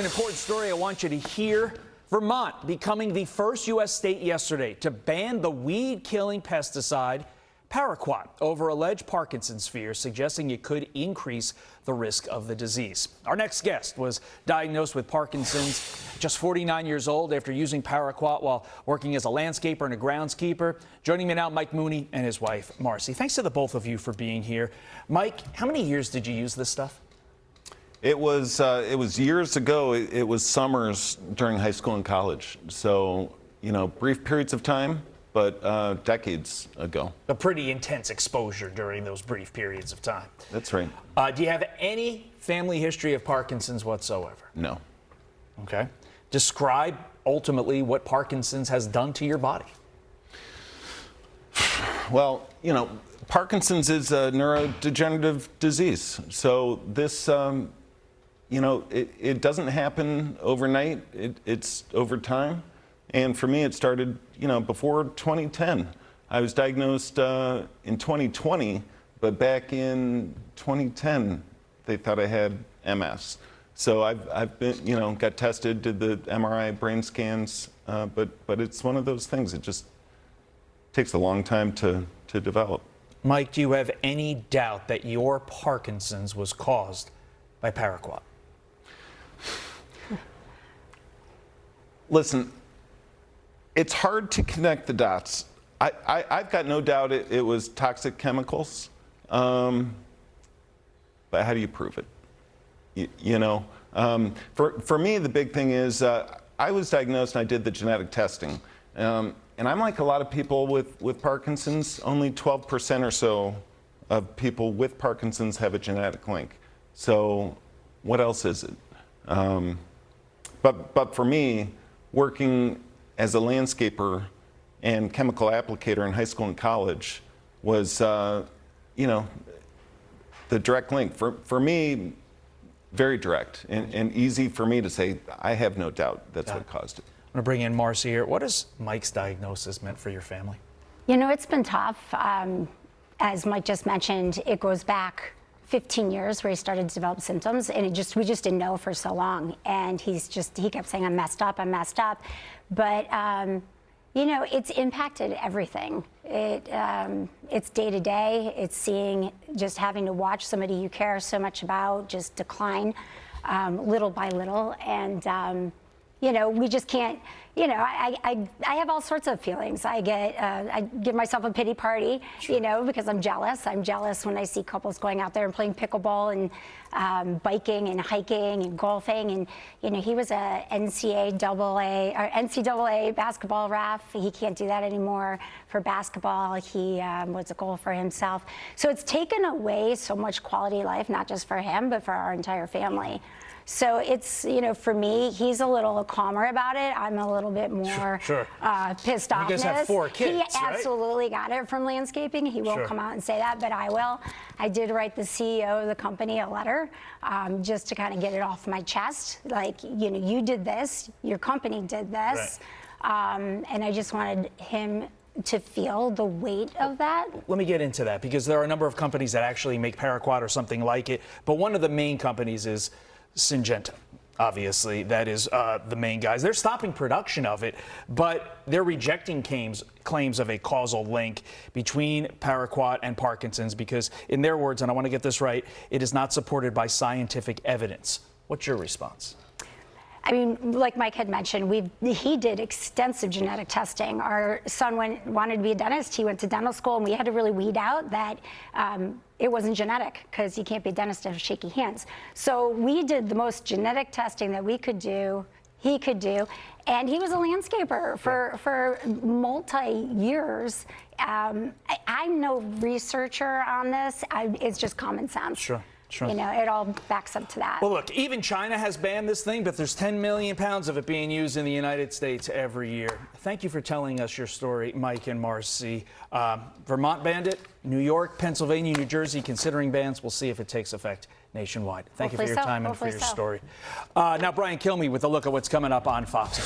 An important story I want you to hear. Vermont becoming the first U.S. state yesterday to ban the weed-killing pesticide Paraquat over alleged Parkinson's fears, suggesting it could increase the risk of the disease. Our next guest was diagnosed with Parkinson's, just 49 years old, after using Paraquat while working as a landscaper and a groundskeeper. Joining me now, Mike Mooney and his wife, Marcy. Thanks to the both of you for being here. Mike, how many years did you use this stuff? It was years ago. It was summers during high school and college. So, brief periods of time, but decades ago. A pretty intense exposure during those brief periods of time. That's right. Do you have any family history of Parkinson's whatsoever? No. Okay. Describe ultimately what Parkinson's has done to your body. Well, Parkinson's is a neurodegenerative disease. So this, it doesn't happen overnight. It's over time. And for me, it started, before 2010. I was diagnosed in 2020, but back in 2010, they thought I had MS. So I've been, got tested, did the MRI, brain scans, but it's one of those things. It just takes a long time to develop. Mike, do you have any doubt that your Parkinson's was caused by Paraquat? Listen, it's hard to connect the dots. I've got no doubt it was toxic chemicals, but how do you prove it? For me, the big thing is I was diagnosed and I did the genetic testing. And I'm like a lot of people with Parkinson's. Only 12% or so of people with Parkinson's have a genetic link. So what else is it? But for me, working as a landscaper and chemical applicator in high school and college was, the direct link. For me, very direct and easy for me to say, I have no doubt that's what caused it. I'm going to bring in Marcy here. What has Mike's diagnosis meant for your family? It's been tough. As Mike just mentioned, it goes back 15 years where he started to develop symptoms, and we just didn't know for so long. And he kept saying, I'm messed up. But, it's impacted everything. It's day to day. It's just having to watch somebody you care so much about just decline little by little. And, we just can't, I have all sorts of feelings. I give myself a pity party, Sure. Because I'm jealous. I'm jealous when I see couples going out there and playing pickleball and biking and hiking and golfing. And, he was a NCAA basketball ref. He can't do that anymore for basketball. He was a golfer himself. So it's taken away so much quality life, not just for him, but for our entire family. So it's, for me, he's a little calmer about it. I'm a little bit more pissed off. You guys have 4 kids, He absolutely got it from landscaping. He won't Sure. come out and say that, but I will. I did write the CEO of the company a letter just to kind of get it off my chest. Like, you did this, your company did this. Right. And I just wanted him to feel the weight of that. Let me get into that, because there are a number of companies that actually make Paraquat or something like it. But one of the main companies is Syngenta. Obviously, that is the main guys. They're stopping production of it, but they're rejecting claims of a causal link between Paraquat and Parkinson's because, in their words, and I want to get this right, it is not supported by scientific evidence. What's your response? I mean, like Mike had mentioned, he did extensive genetic testing. Our son wanted to be a dentist. He went to dental school, and we had to really weed out that it wasn't genetic, because you can't be a dentist and have shaky hands. So we did the most genetic testing that we could do, he could do, and he was a landscaper for multi-years. I'm no researcher on this. It's just common sense. Sure. Sure. It all backs up to that. Well, look, even China has banned this thing, but there's 10 million pounds of it being used in the United States every year. Thank you for telling us your story, Mike and Marcy. Vermont banned it, New York, Pennsylvania, New Jersey considering bans. We'll see if it takes effect nationwide. Thank you for your time and for your story. Now, Brian Kilmeade with a look at what's coming up on Fox.